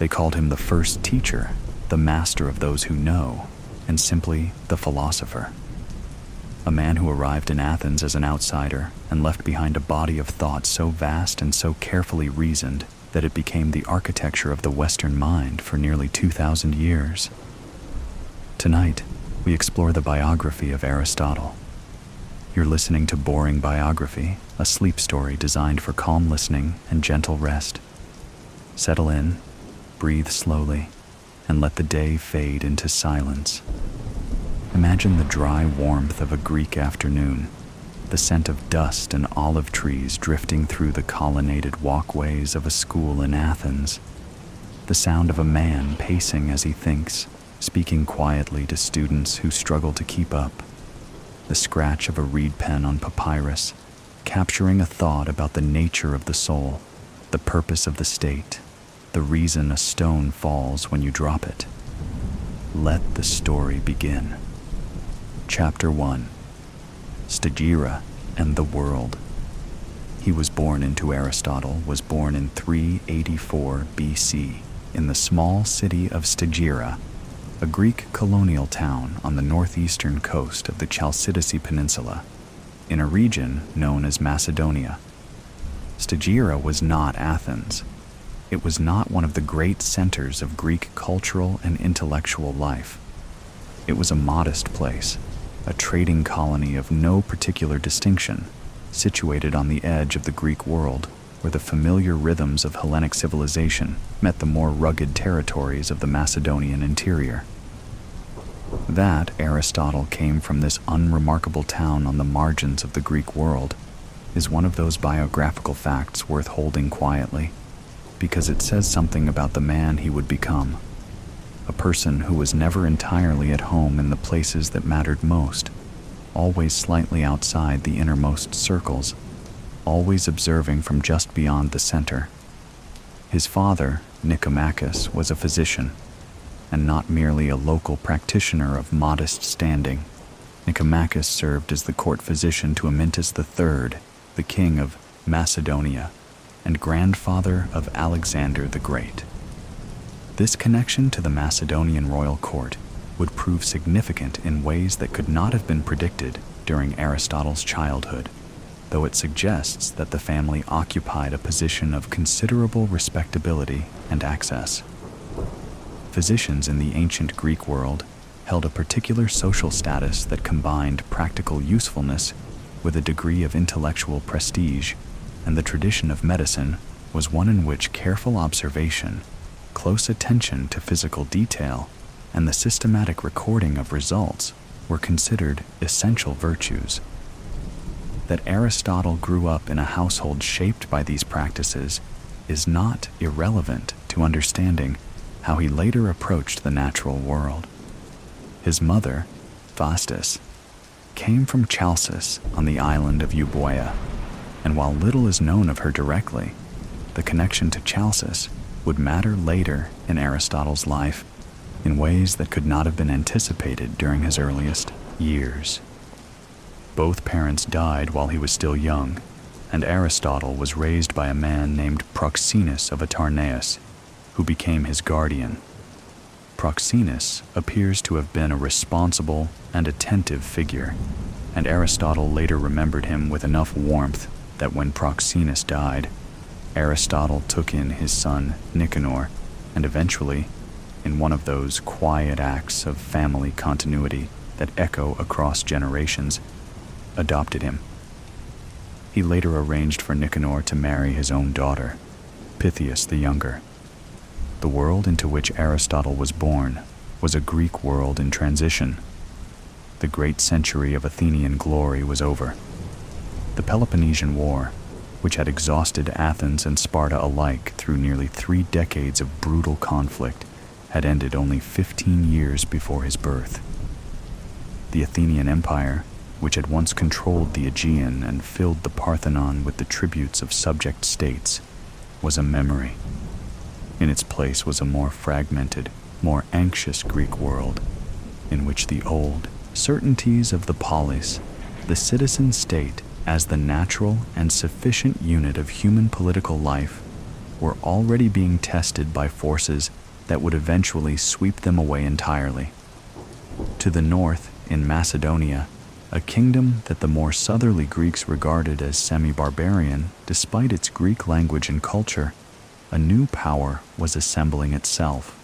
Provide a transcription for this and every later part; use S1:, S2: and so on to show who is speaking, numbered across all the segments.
S1: They called him the first teacher, the master of those who know, and simply the philosopher. A man who arrived in Athens as an outsider and left behind a body of thought so vast and so carefully reasoned that it became the architecture of the Western mind for nearly 2,000 years. Tonight, we explore the biography of Aristotle. You're listening to Boring Biography, a sleep story designed for calm listening and gentle rest. Settle in, breathe slowly, and let the day fade into silence. Imagine the dry warmth of a Greek afternoon, the scent of dust and olive trees drifting through the colonnaded walkways of a school in Athens, the sound of a man pacing as he thinks, speaking quietly to students who struggle to keep up, the scratch of a reed pen on papyrus, capturing a thought about the nature of the soul, the purpose of the state, the reason a stone falls when you drop it. Let the story begin. Chapter 1. Stagira and the World. He was born into Aristotle was born in 384 BC in the small city of Stagira, a Greek colonial town on the northeastern coast of the Chalcidice Peninsula, in a region known as Macedonia. Stagira was not Athens. It was not one of the great centers of Greek cultural and intellectual life. It was a modest place, a trading colony of no particular distinction, situated on the edge of the Greek world, where the familiar rhythms of Hellenic civilization met the more rugged territories of the Macedonian interior. That Aristotle came from this unremarkable town on the margins of the Greek world is one of those biographical facts worth holding quietly, because it says something about the man he would become. A person who was never entirely at home in the places that mattered most, always slightly outside the innermost circles, always observing from just beyond the center. His father, Nicomachus, was a physician, and not merely a local practitioner of modest standing. Nicomachus served as the court physician to Amyntas III, the king of Macedonia, and grandfather of Alexander the Great. This connection to the Macedonian royal court would prove significant in ways that could not have been predicted during Aristotle's childhood, though it suggests that the family occupied a position of considerable respectability and access. Physicians in the ancient Greek world held a particular social status that combined practical usefulness with a degree of intellectual prestige, and the tradition of medicine was one in which careful observation, close attention to physical detail, and the systematic recording of results were considered essential virtues. That Aristotle grew up in a household shaped by these practices is not irrelevant to understanding how he later approached the natural world. His mother, Faustus, came from Chalcis on the island of Euboea, and while little is known of her directly, the connection to Chalcis would matter later in Aristotle's life in ways that could not have been anticipated during his earliest years. Both parents died while he was still young, and Aristotle was raised by a man named Proxenus of Atarneus, who became his guardian. Proxenus appears to have been a responsible and attentive figure, and Aristotle later remembered him with enough warmth that when Proxenus died, Aristotle took in his son Nicanor, and eventually, in one of those quiet acts of family continuity that echo across generations, adopted him. He later arranged for Nicanor to marry his own daughter, Pythias the Younger. The world into which Aristotle was born was a Greek world in transition. The great century of Athenian glory was over. The Peloponnesian War, which had exhausted Athens and Sparta alike through nearly 3 decades of brutal conflict, had ended only 15 years before his birth. The Athenian Empire, which had once controlled the Aegean and filled the Parthenon with the tributes of subject states, was a memory. In its place was a more fragmented, more anxious Greek world, in which the old certainties of the polis, the citizen state as the natural and sufficient unit of human political life, were already being tested by forces that would eventually sweep them away entirely. To the north, in Macedonia, a kingdom that the more southerly Greeks regarded as semi-barbarian, despite its Greek language and culture, a new power was assembling itself.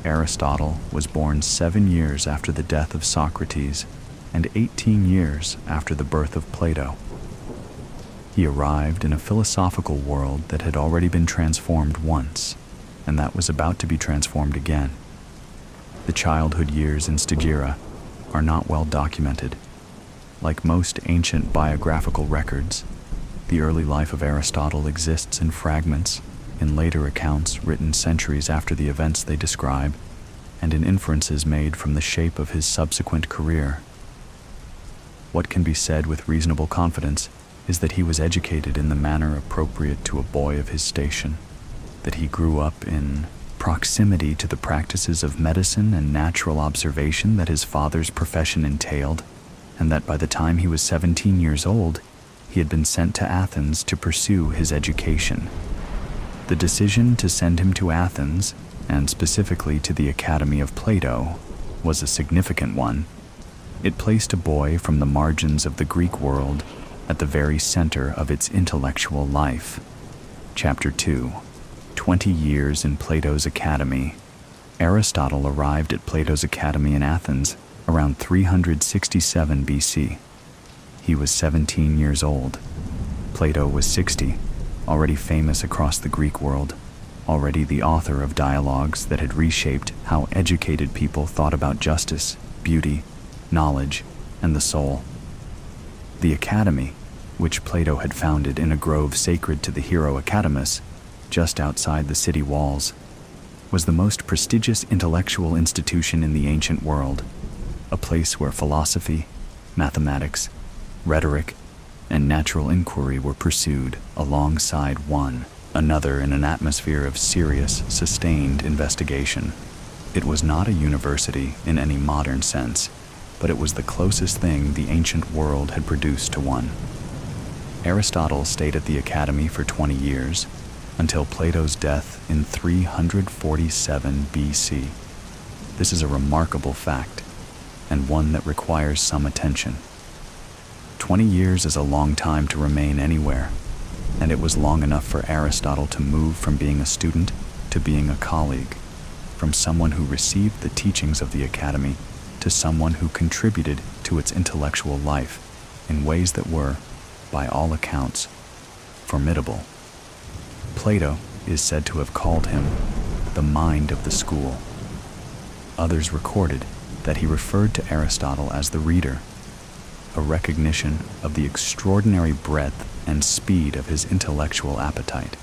S1: Aristotle was born 7 years after the death of Socrates and 18 years after the birth of Plato. He arrived in a philosophical world that had already been transformed once, and that was about to be transformed again. The childhood years in Stagira are not well documented. Like most ancient biographical records, the early life of Aristotle exists in fragments, in later accounts written centuries after the events they describe, and in inferences made from the shape of his subsequent career. What can be said with reasonable confidence is that he was educated in the manner appropriate to a boy of his station, that he grew up in proximity to the practices of medicine and natural observation that his father's profession entailed, and that by the time he was 17 years old, he had been sent to Athens to pursue his education. The decision to send him to Athens, and specifically to the Academy of Plato, was a significant one. It placed a boy from the margins of the Greek world at the very center of its intellectual life. Chapter 2. 20 years in Plato's Academy. Aristotle arrived at Plato's Academy in Athens around 367 BC. He was 17 years old. Plato was 60, already famous across the Greek world, already the author of dialogues that had reshaped how educated people thought about justice, beauty, knowledge, and the soul. The Academy, which Plato had founded in a grove sacred to the hero Academus, just outside the city walls, was the most prestigious intellectual institution in the ancient world, a place where philosophy, mathematics, rhetoric, and natural inquiry were pursued alongside one another in an atmosphere of serious, sustained investigation. It was not a university in any modern sense, but it was the closest thing the ancient world had produced to one. Aristotle stayed at the Academy for 20 years, until Plato's death in 347 BC. This is a remarkable fact, and one that requires some attention. 20 years is a long time to remain anywhere, and it was long enough for Aristotle to move from being a student to being a colleague, from someone who received the teachings of the Academy to someone who contributed to its intellectual life in ways that were, by all accounts, formidable. Plato is said to have called him the mind of the school. Others recorded that he referred to Aristotle as the reader, a recognition of the extraordinary breadth and speed of his intellectual appetite.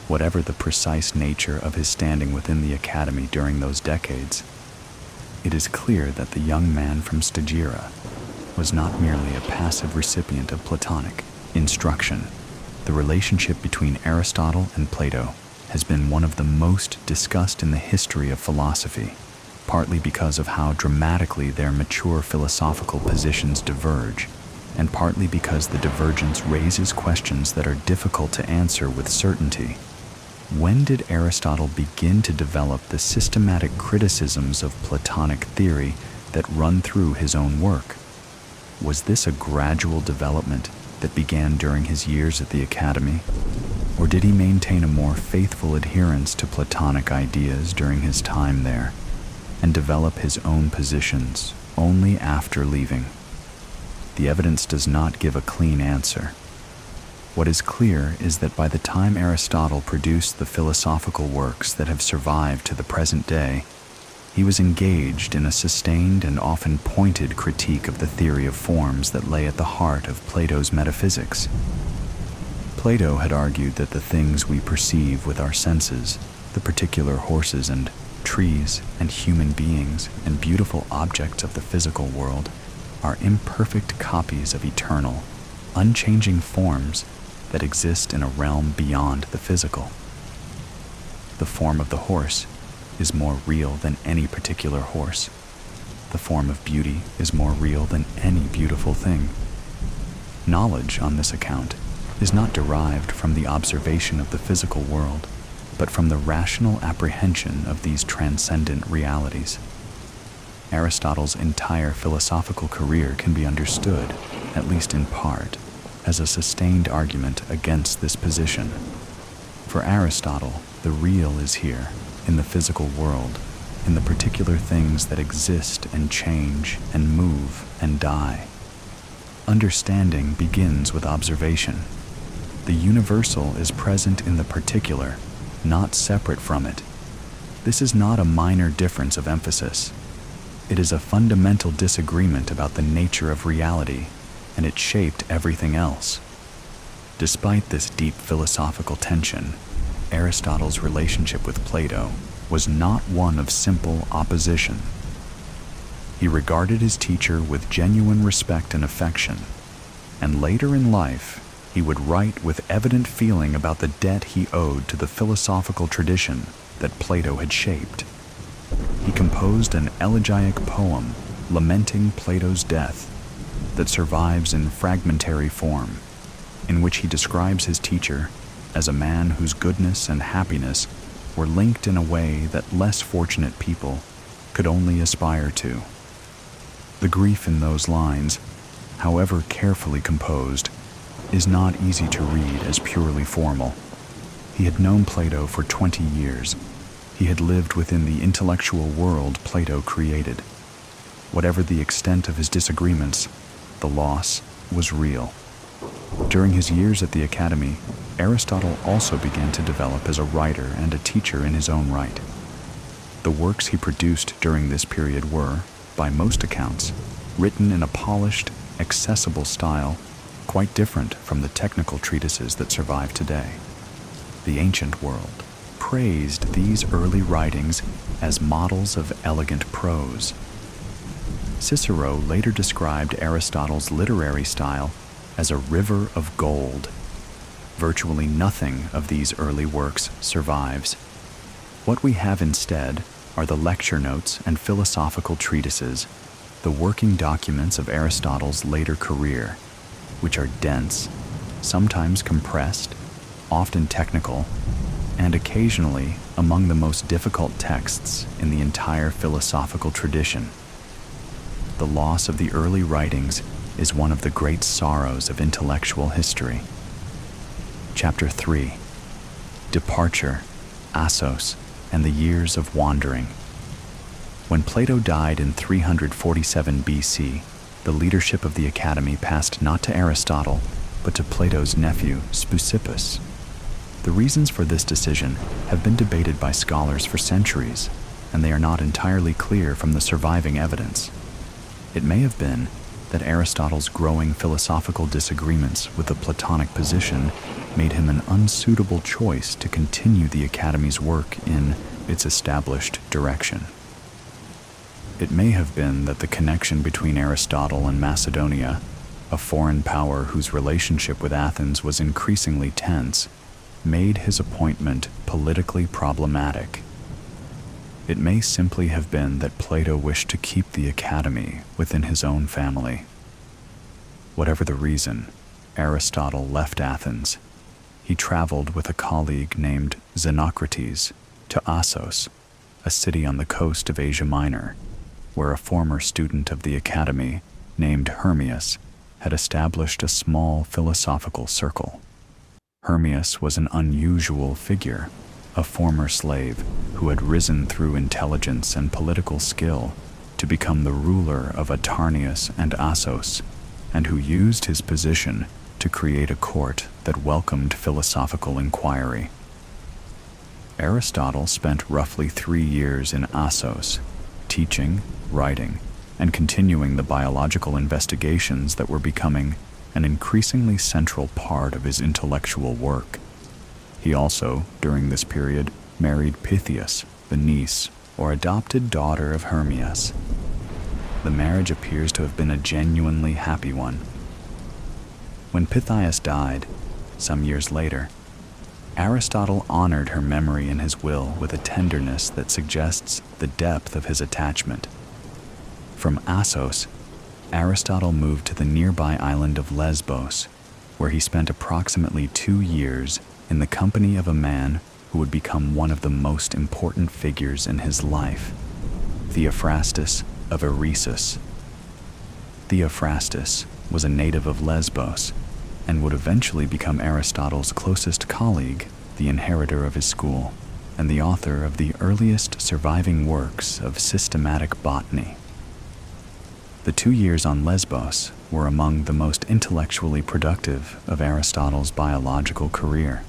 S1: Whatever the precise nature of his standing within the Academy during those decades, it is clear that the young man from Stagira was not merely a passive recipient of Platonic instruction. The relationship between Aristotle and Plato has been one of the most discussed in the history of philosophy, partly because of how dramatically their mature philosophical positions diverge, and partly because the divergence raises questions that are difficult to answer with certainty. When did Aristotle begin to develop the systematic criticisms of Platonic theory that run through his own work? Was this a gradual development that began during his years at the Academy, or did he maintain a more faithful adherence to Platonic ideas during his time there, and develop his own positions only after leaving? The evidence does not give a clean answer. What is clear is that by the time Aristotle produced the philosophical works that have survived to the present day, he was engaged in a sustained and often pointed critique of the theory of forms that lay at the heart of Plato's metaphysics. Plato had argued that the things we perceive with our senses, the particular horses and trees and human beings and beautiful objects of the physical world, are imperfect copies of eternal, unchanging forms that exist in a realm beyond the physical. The form of the horse is more real than any particular horse. The form of beauty is more real than any beautiful thing. Knowledge, on this account, is not derived from the observation of the physical world, but from the rational apprehension of these transcendent realities. Aristotle's entire philosophical career can be understood, at least in part, as a sustained argument against this position. For Aristotle, the real is here, in the physical world, in the particular things that exist and change and move and die. Understanding begins with observation. The universal is present in the particular, not separate from it. This is not a minor difference of emphasis. It is a fundamental disagreement about the nature of reality, and it shaped everything else. Despite this deep philosophical tension, Aristotle's relationship with Plato was not one of simple opposition. He regarded his teacher with genuine respect and affection, and later in life, he would write with evident feeling about the debt he owed to the philosophical tradition that Plato had shaped. He composed an elegiac poem lamenting Plato's death that survives in fragmentary form, in which he describes his teacher as a man whose goodness and happiness were linked in a way that less fortunate people could only aspire to. The grief in those lines, however carefully composed, is not easy to read as purely formal. He had known Plato for 20 years. He had lived within the intellectual world Plato created. Whatever the extent of his disagreements, the loss was real. During his years at the Academy, Aristotle also began to develop as a writer and a teacher in his own right. The works he produced during this period were, by most accounts, written in a polished, accessible style, quite different from the technical treatises that survive today. The ancient world praised these early writings as models of elegant prose. Cicero later described Aristotle's literary style as a river of gold. Virtually nothing of these early works survives. What we have instead are the lecture notes and philosophical treatises, the working documents of Aristotle's later career, which are dense, sometimes compressed, often technical, and occasionally among the most difficult texts in the entire philosophical tradition. The loss of the early writings is one of the great sorrows of intellectual history. Chapter 3. Departure, Assos, and the Years of Wandering. When Plato died in 347 BC, the leadership of the Academy passed not to Aristotle, but to Plato's nephew, Speusippus. The reasons for this decision have been debated by scholars for centuries, and they are not entirely clear from the surviving evidence. It may have been that Aristotle's growing philosophical disagreements with the Platonic position made him an unsuitable choice to continue the Academy's work in its established direction. It may have been that the connection between Aristotle and Macedonia, a foreign power whose relationship with Athens was increasingly tense, made his appointment politically problematic. It may simply have been that Plato wished to keep the Academy within his own family. Whatever the reason, Aristotle left Athens. He traveled with a colleague named Xenocrates to Assos, a city on the coast of Asia Minor, where a former student of the Academy named Hermias had established a small philosophical circle. Hermias was an unusual figure, a former slave who had risen through intelligence and political skill to become the ruler of Atarneus and Assos, and who used his position to create a court that welcomed philosophical inquiry. Aristotle spent roughly 3 years in Assos, teaching, writing, and continuing the biological investigations that were becoming an increasingly central part of his intellectual work. He also, during this period, married Pythias, the niece or adopted daughter of Hermias. The marriage appears to have been a genuinely happy one. When Pythias died, some years later, Aristotle honored her memory in his will with a tenderness that suggests the depth of his attachment. From Assos, Aristotle moved to the nearby island of Lesbos, where he spent approximately 2 years in the company of a man who would become one of the most important figures in his life, Theophrastus of Eresus. Theophrastus was a native of Lesbos and would eventually become Aristotle's closest colleague, the inheritor of his school, and the author of the earliest surviving works of systematic botany. The 2 years on Lesbos were among the most intellectually productive of Aristotle's biological career.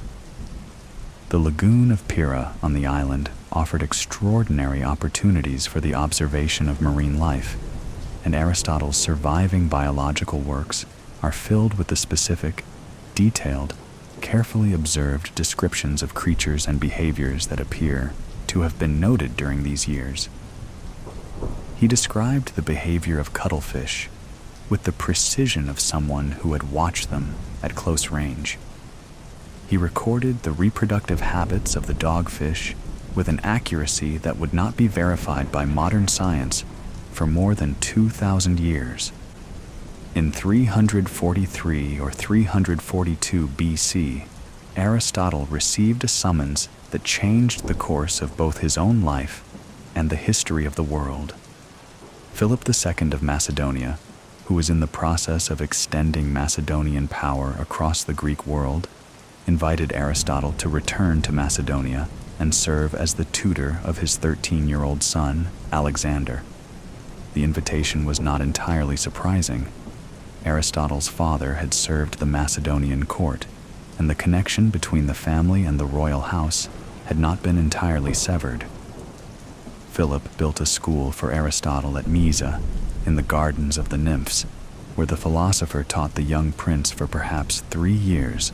S1: The lagoon of Pyrrha on the island offered extraordinary opportunities for the observation of marine life, and Aristotle's surviving biological works are filled with the specific, detailed, carefully observed descriptions of creatures and behaviors that appear to have been noted during these years. He described the behavior of cuttlefish with the precision of someone who had watched them at close range. He recorded the reproductive habits of the dogfish with an accuracy that would not be verified by modern science for more than 2,000 years. In 343 or 342 BC, Aristotle received a summons that changed the course of both his own life and the history of the world. Philip II of Macedonia, who was in the process of extending Macedonian power across the Greek world, invited Aristotle to return to Macedonia and serve as the tutor of his 13-year-old son, Alexander. The invitation was not entirely surprising. Aristotle's father had served the Macedonian court, and the connection between the family and the royal house had not been entirely severed. Philip built a school for Aristotle at Mysa, in the gardens of the nymphs, where the philosopher taught the young prince for perhaps 3 years,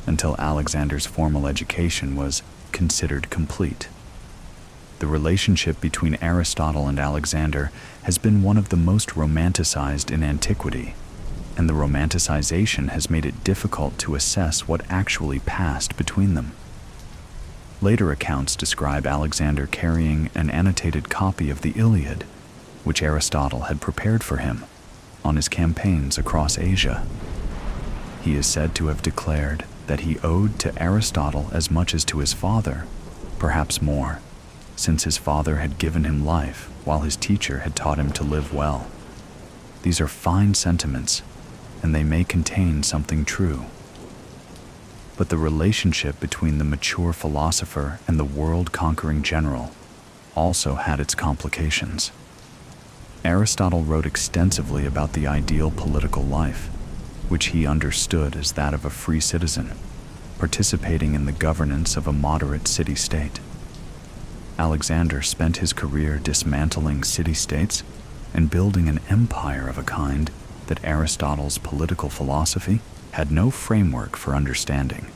S1: until Alexander's formal education was considered complete. The relationship between Aristotle and Alexander has been one of the most romanticized in antiquity, and the romanticization has made it difficult to assess what actually passed between them. Later accounts describe Alexander carrying an annotated copy of the Iliad, which Aristotle had prepared for him, on his campaigns across Asia. He is said to have declared that he owed to Aristotle as much as to his father, perhaps more, since his father had given him life while his teacher had taught him to live well. These are fine sentiments, and they may contain something true. But the relationship between the mature philosopher and the world-conquering general also had its complications. Aristotle wrote extensively about the ideal political life, which he understood as that of a free citizen, participating in the governance of a moderate city-state. Alexander spent his career dismantling city-states and building an empire of a kind that Aristotle's political philosophy had no framework for understanding.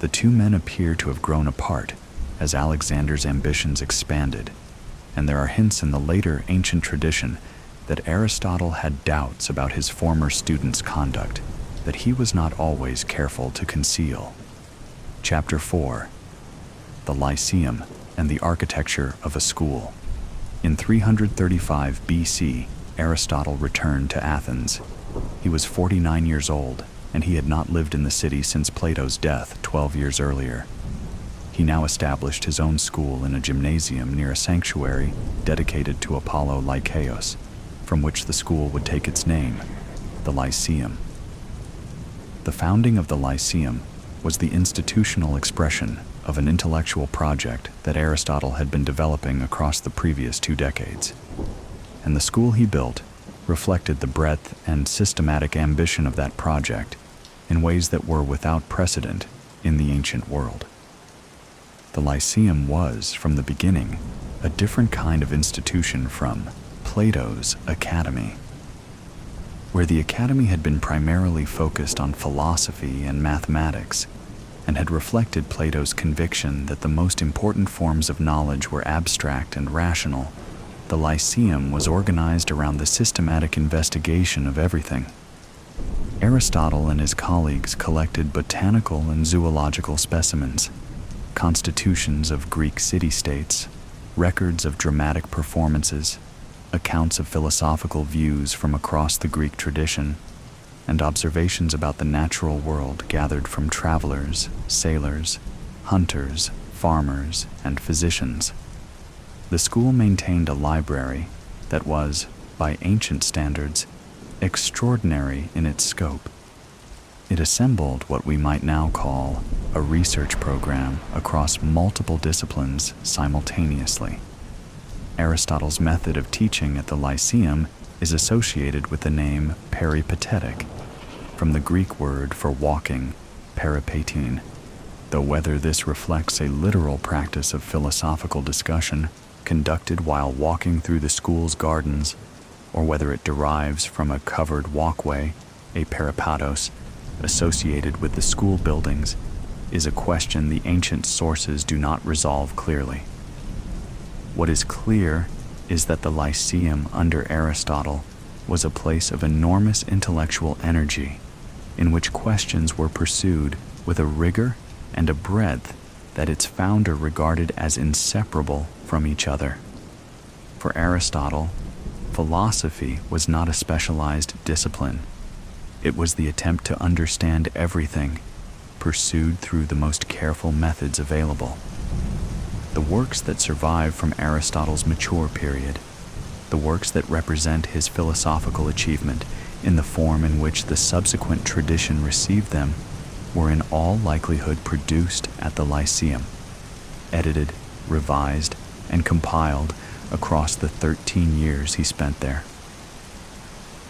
S1: The two men appear to have grown apart as Alexander's ambitions expanded, and there are hints in the later ancient tradition that Aristotle had doubts about his former student's conduct that he was not always careful to conceal. Chapter 4. The Lyceum and the Architecture of a School. In 335 BC, Aristotle returned to Athens. He was 49 years old, and he had not lived in the city since Plato's death 12 years earlier. He now established his own school in a gymnasium near a sanctuary dedicated to Apollo Lycaeus, from which the school would take its name, the Lyceum. The founding of the Lyceum was the institutional expression of an intellectual project that Aristotle had been developing across the previous 2 decades, and the school he built reflected the breadth and systematic ambition of that project in ways that were without precedent in the ancient world. The Lyceum was, from the beginning, a different kind of institution from Plato's Academy. Where the Academy had been primarily focused on philosophy and mathematics, and had reflected Plato's conviction that the most important forms of knowledge were abstract and rational, the Lyceum was organized around the systematic investigation of everything. Aristotle and his colleagues collected botanical and zoological specimens, constitutions of Greek city-states, records of dramatic performances, accounts of philosophical views from across the Greek tradition, and observations about the natural world gathered from travelers, sailors, hunters, farmers, and physicians. The school maintained a library that was, by ancient standards, extraordinary in its scope. It assembled what we might now call a research program across multiple disciplines simultaneously. Aristotle's method of teaching at the Lyceum is associated with the name peripatetic, from the Greek word for walking, peripatein, though whether this reflects a literal practice of philosophical discussion conducted while walking through the school's gardens, or whether it derives from a covered walkway, a peripatos, associated with the school buildings, is a question the ancient sources do not resolve clearly. What is clear is that the Lyceum under Aristotle was a place of enormous intellectual energy, in which questions were pursued with a rigor and a breadth that its founder regarded as inseparable from each other. For Aristotle, philosophy was not a specialized discipline. It was the attempt to understand everything, pursued through the most careful methods available. The works that survive from Aristotle's mature period, the works that represent his philosophical achievement in the form in which the subsequent tradition received them, were in all likelihood produced at the Lyceum, edited, revised, and compiled across the 13 years he spent there.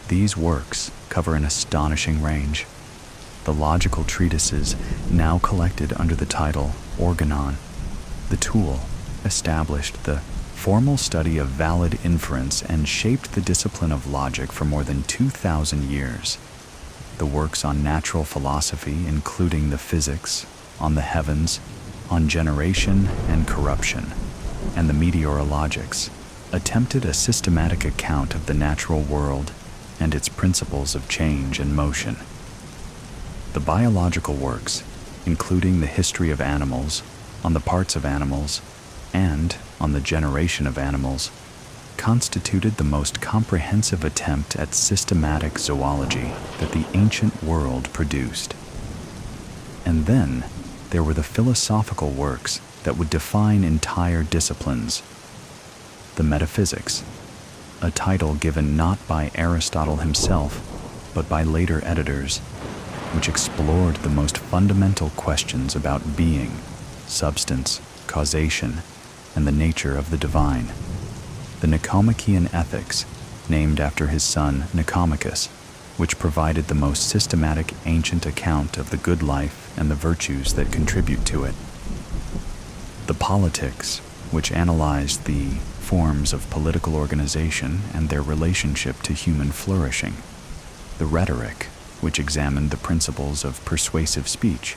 S1: These works cover an astonishing range. The logical treatises, now collected under the title Organon, the tool, established the formal study of valid inference and shaped the discipline of logic for more than 2,000 years. The works on natural philosophy, including the Physics, on the heavens, on generation and corruption, and the Meteorologics, attempted a systematic account of the natural world and its principles of change and motion. The biological works, including the history of animals, on the parts of animals, and on the generation of animals, constituted the most comprehensive attempt at systematic zoology that the ancient world produced. And then there were the philosophical works that would define entire disciplines. The Metaphysics, a title given not by Aristotle himself, but by later editors, which explored the most fundamental questions about being, substance, causation, and the nature of the divine. The Nicomachean Ethics, named after his son Nicomachus, which provided the most systematic ancient account of the good life and the virtues that contribute to it. The Politics, which analyzed the forms of political organization and their relationship to human flourishing. The Rhetoric, which examined the principles of persuasive speech.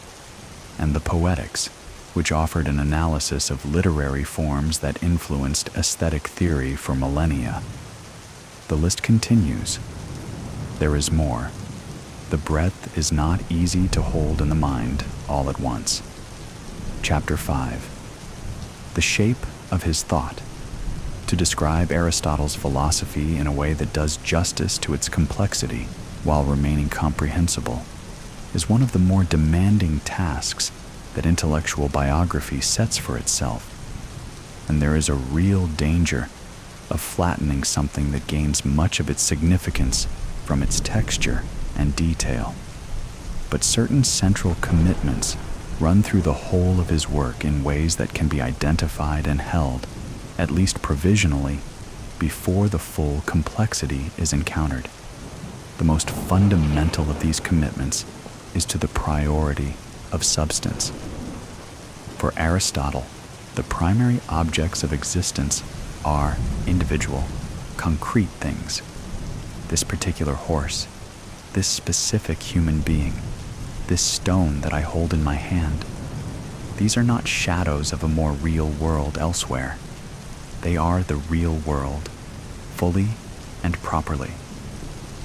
S1: And the Poetics, which offered an analysis of literary forms that influenced aesthetic theory for millennia. The list continues. There is more. The breadth is not easy to hold in the mind all at once. Chapter 5. The shape of his thought. To describe Aristotle's philosophy in a way that does justice to its complexity while remaining comprehensible is one of the more demanding tasks that intellectual biography sets for itself, and there is a real danger of flattening something that gains much of its significance from its texture and detail. But certain central commitments run through the whole of his work in ways that can be identified and held, at least provisionally, before the full complexity is encountered. The most fundamental of these commitments is to the priority of substance. For Aristotle, the primary objects of existence are individual, concrete things. This particular horse, this specific human being, this stone that I hold in my hand. These are not shadows of a more real world elsewhere. They are the real world, fully and properly.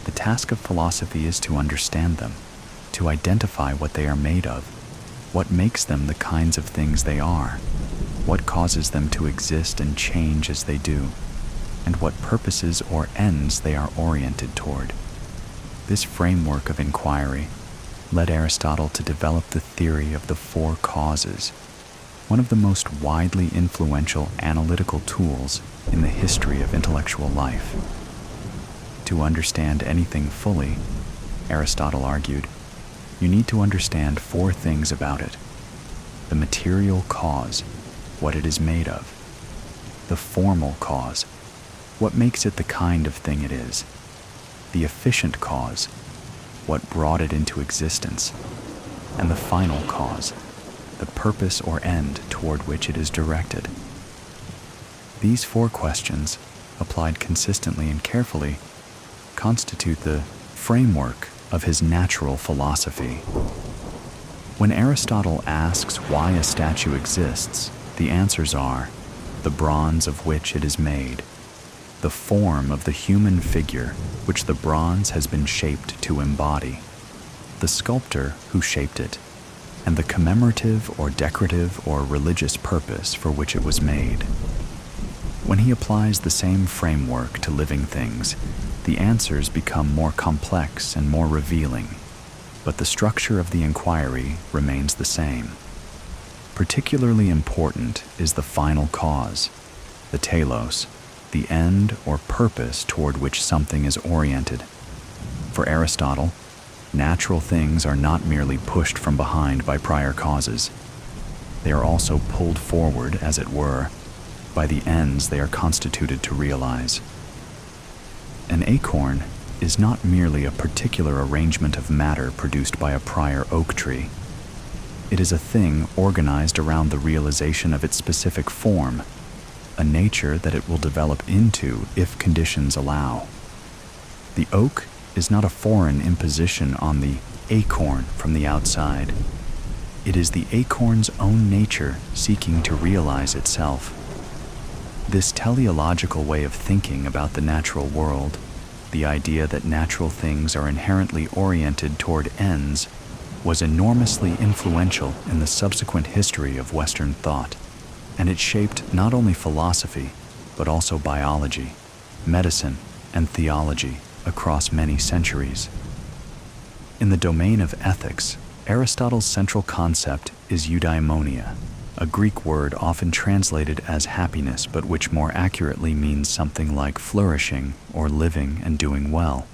S1: The task of philosophy is to understand them, to identify what they are made of, what makes them the kinds of things they are, what causes them to exist and change as they do, and what purposes or ends they are oriented toward. This framework of inquiry led Aristotle to develop the theory of the four causes, one of the most widely influential analytical tools in the history of intellectual life. To understand anything fully, Aristotle argued, you need to understand four things about it: the material cause, what it is made of; the formal cause, what makes it the kind of thing it is; the efficient cause, what brought it into existence; and the final cause, the purpose or end toward which it is directed. These four questions, applied consistently and carefully, constitute the framework of his natural philosophy. When Aristotle asks why a statue exists, the answers are the bronze of which it is made, the form of the human figure which the bronze has been shaped to embody, the sculptor who shaped it, and the commemorative or decorative or religious purpose for which it was made. When he applies the same framework to living things, the answers become more complex and more revealing, but the structure of the inquiry remains the same. Particularly important is the final cause, the telos, the end or purpose toward which something is oriented. For Aristotle, natural things are not merely pushed from behind by prior causes. They are also pulled forward, as it were, by the ends they are constituted to realize. An acorn is not merely a particular arrangement of matter produced by a prior oak tree. It is a thing organized around the realization of its specific form, a nature that it will develop into if conditions allow. The oak is not a foreign imposition on the acorn from the outside. It is the acorn's own nature seeking to realize itself. This teleological way of thinking about the natural world, the idea that natural things are inherently oriented toward ends, was enormously influential in the subsequent history of Western thought, and it shaped not only philosophy, but also biology, medicine, and theology across many centuries. In the domain of ethics, Aristotle's central concept is eudaimonia, a Greek word often translated as happiness, but which more accurately means something like flourishing or living and doing well.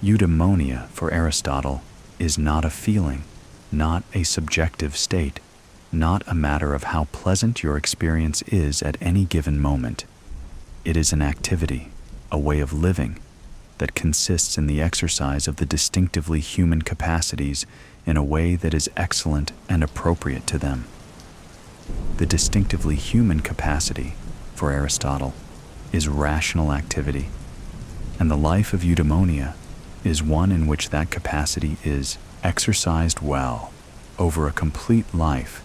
S1: Eudaimonia, for Aristotle, is not a feeling, not a subjective state, not a matter of how pleasant your experience is at any given moment. It is an activity, a way of living, that consists in the exercise of the distinctively human capacities in a way that is excellent and appropriate to them. The distinctively human capacity, for Aristotle, is rational activity, and the life of eudaimonia is one in which that capacity is exercised well over a complete life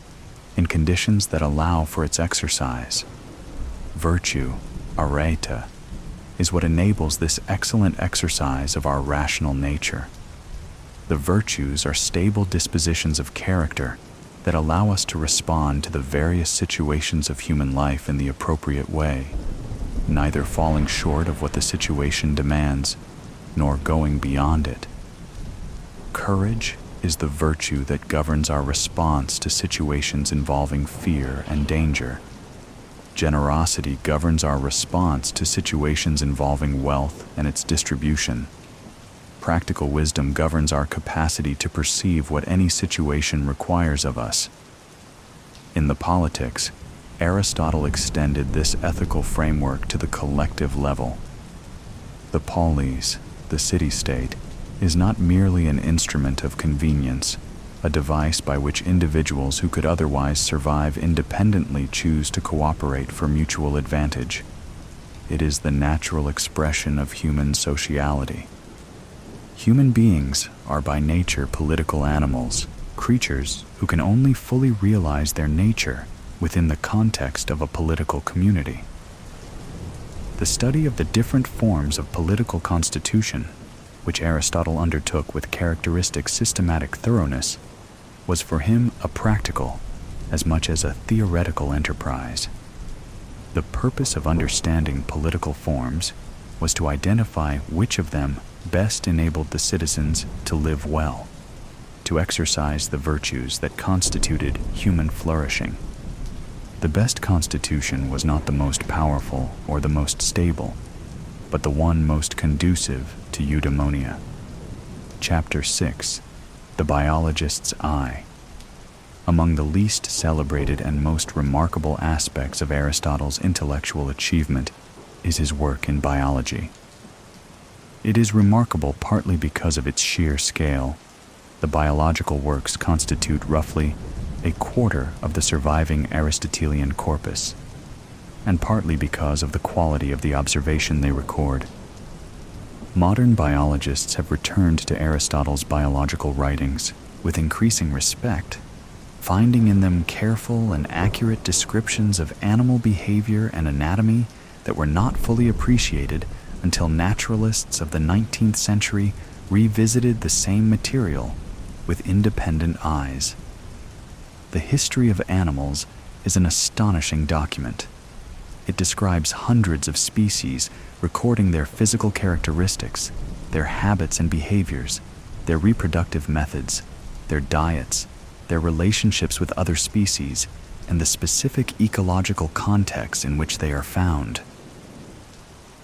S1: in conditions that allow for its exercise. Virtue, arete, is what enables this excellent exercise of our rational nature. The virtues are stable dispositions of character that allow us to respond to the various situations of human life in the appropriate way, neither falling short of what the situation demands, nor going beyond it. Courage is the virtue that governs our response to situations involving fear and danger. Generosity governs our response to situations involving wealth and its distribution. Practical wisdom governs our capacity to perceive what any situation requires of us. In the politics, Aristotle extended this ethical framework to the collective level. The polis, the city-state, is not merely an instrument of convenience, a device by which individuals who could otherwise survive independently choose to cooperate for mutual advantage. It is the natural expression of human sociality. Human beings are by nature political animals, creatures who can only fully realize their nature within the context of a political community. The study of the different forms of political constitution, which Aristotle undertook with characteristic systematic thoroughness, was for him a practical as much as a theoretical enterprise. The purpose of understanding political forms was to identify which of them best enabled the citizens to live well, to exercise the virtues that constituted human flourishing. The best constitution was not the most powerful or the most stable, but the one most conducive to eudaimonia. Chapter 6. The Biologist's Eye. Among the least celebrated and most remarkable aspects of Aristotle's intellectual achievement is his work in biology. It is remarkable partly because of its sheer scale. The biological works constitute roughly a quarter of the surviving Aristotelian corpus, and partly because of the quality of the observation they record. Modern biologists have returned to Aristotle's biological writings with increasing respect, finding in them careful and accurate descriptions of animal behavior and anatomy that were not fully appreciated until naturalists of the 19th century revisited the same material with independent eyes. The history of animals is an astonishing document. It describes hundreds of species, recording their physical characteristics, their habits and behaviors, their reproductive methods, their diets, their relationships with other species, and the specific ecological contexts in which they are found.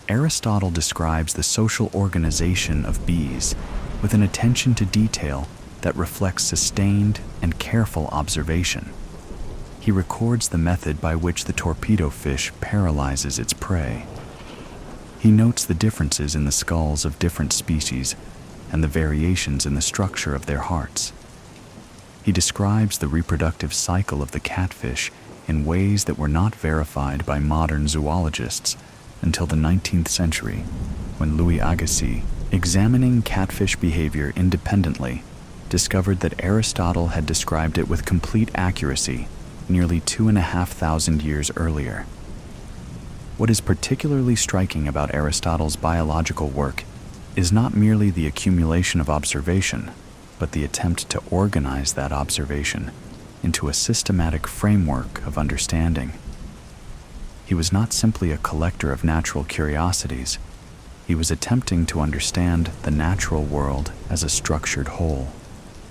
S1: Aristotle describes the social organization of bees with an attention to detail that reflects sustained and careful observation. He records the method by which the torpedo fish paralyzes its prey. He notes the differences in the skulls of different species and the variations in the structure of their hearts. He describes the reproductive cycle of the catfish in ways that were not verified by modern zoologists until the 19th century, when Louis Agassiz, examining catfish behavior independently, discovered that Aristotle had described it with complete accuracy nearly 2,500 years earlier. What is particularly striking about Aristotle's biological work is not merely the accumulation of observation, but the attempt to organize that observation into a systematic framework of understanding. He was not simply a collector of natural curiosities. He was attempting to understand the natural world as a structured whole,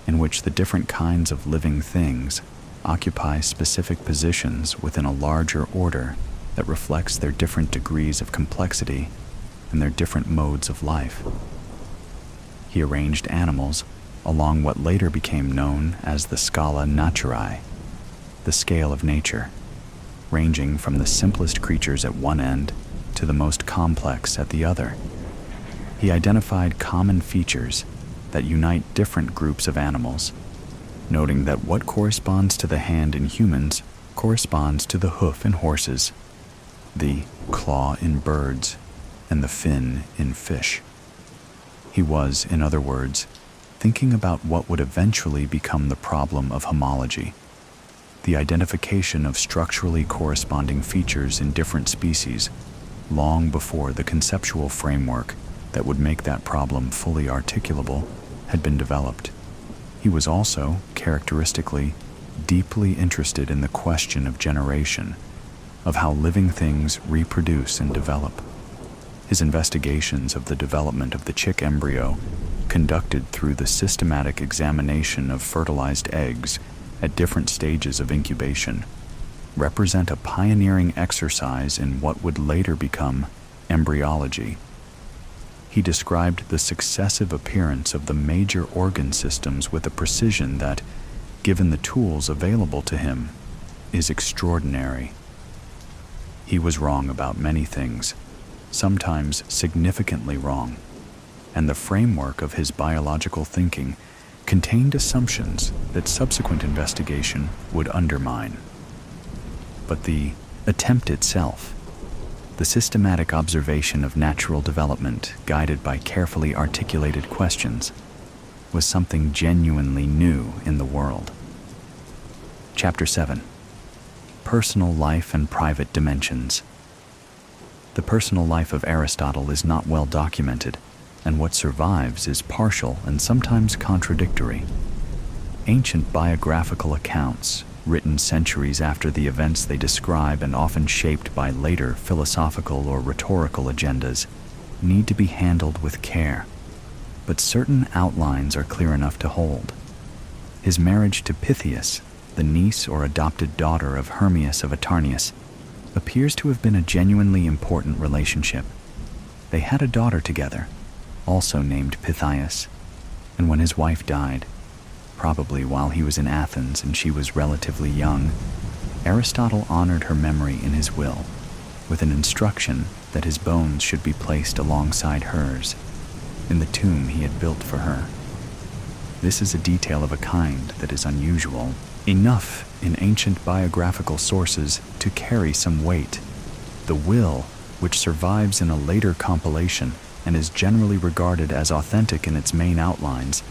S1: in which the different kinds of living things occupy specific positions within a larger order that reflects their different degrees of complexity and their different modes of life. He arranged animals along what later became known as the Scala Naturae, the scale of nature, ranging from the simplest creatures at one end to the most complex at the other. He identified common features that unite different groups of animals, noting that what corresponds to the hand in humans corresponds to the hoof in horses, the claw in birds, and the fin in fish. He was, in other words, thinking about what would eventually become the problem of homology, the identification of structurally corresponding features in different species, long before the conceptual framework that would make that problem fully articulable had been developed. He was also, characteristically, deeply interested in the question of generation, of how living things reproduce and develop. His investigations of the development of the chick embryo, conducted through the systematic examination of fertilized eggs at different stages of incubation, represent a pioneering exercise in what would later become embryology. He described the successive appearance of the major organ systems with a precision that, given the tools available to him, is extraordinary. He was wrong about many things, sometimes significantly wrong, and the framework of his biological thinking contained assumptions that subsequent investigation would undermine. But the attempt itself, the systematic observation of natural development guided by carefully articulated questions, was something genuinely new in the world. Chapter 7. Personal life and private dimensions. The personal life of Aristotle is not well documented, and what survives is partial and sometimes contradictory. Ancient biographical accounts, written centuries after the events they describe and often shaped by later philosophical or rhetorical agendas, need to be handled with care, but certain outlines are clear enough to hold. His marriage to Pythias, the niece or adopted daughter of Hermias of Atarneus, appears to have been a genuinely important relationship. They had a daughter together, also named Pythias, and when his wife died, probably while he was in Athens and she was relatively young, Aristotle honored her memory in his will, with an instruction that his bones should be placed alongside hers, in the tomb he had built for her. This is a detail of a kind that is unusual, enough in ancient biographical sources to carry some weight. The will, which survives in a later compilation and is generally regarded as authentic in its main outlines,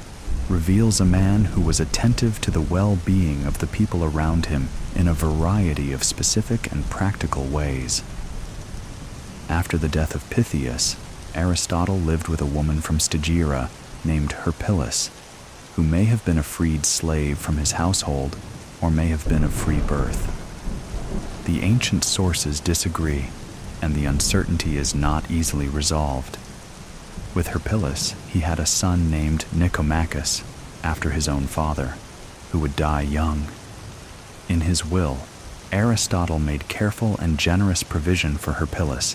S1: reveals a man who was attentive to the well-being of the people around him in a variety of specific and practical ways. After the death of Pythias, Aristotle lived with a woman from Stagira named Herpyllis, who may have been a freed slave from his household or may have been of free birth. The ancient sources disagree, and the uncertainty is not easily resolved. With Herpyllis, he had a son named Nicomachus, after his own father, who would die young. In his will, Aristotle made careful and generous provision for Herpyllis,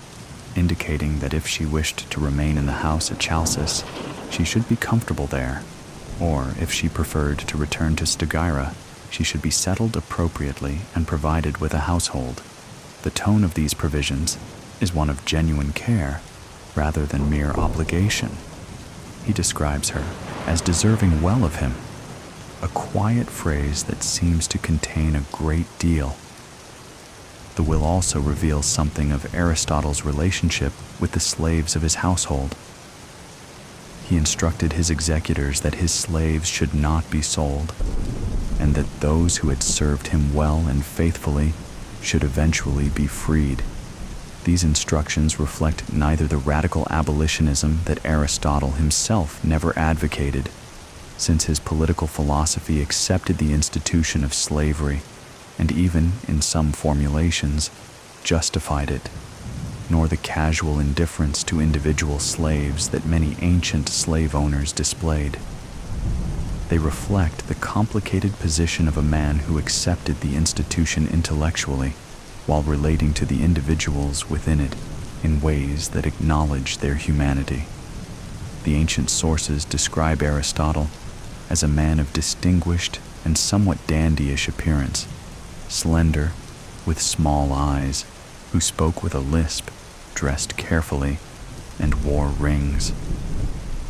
S1: indicating that if she wished to remain in the house at Chalcis, she should be comfortable there, or if she preferred to return to Stagira, she should be settled appropriately and provided with a household. The tone of these provisions is one of genuine care, rather than mere obligation. He describes her as deserving well of him, a quiet phrase that seems to contain a great deal. The will also reveals something of Aristotle's relationship with the slaves of his household. He instructed his executors that his slaves should not be sold, and that those who had served him well and faithfully should eventually be freed. These instructions reflect neither the radical abolitionism that Aristotle himself never advocated, since his political philosophy accepted the institution of slavery, and even, in some formulations, justified it, nor the casual indifference to individual slaves that many ancient slave owners displayed. They reflect the complicated position of a man who accepted the institution intellectually, while relating to the individuals within it in ways that acknowledge their humanity. The ancient sources describe Aristotle as a man of distinguished and somewhat dandyish appearance, slender, with small eyes, who spoke with a lisp, dressed carefully, and wore rings.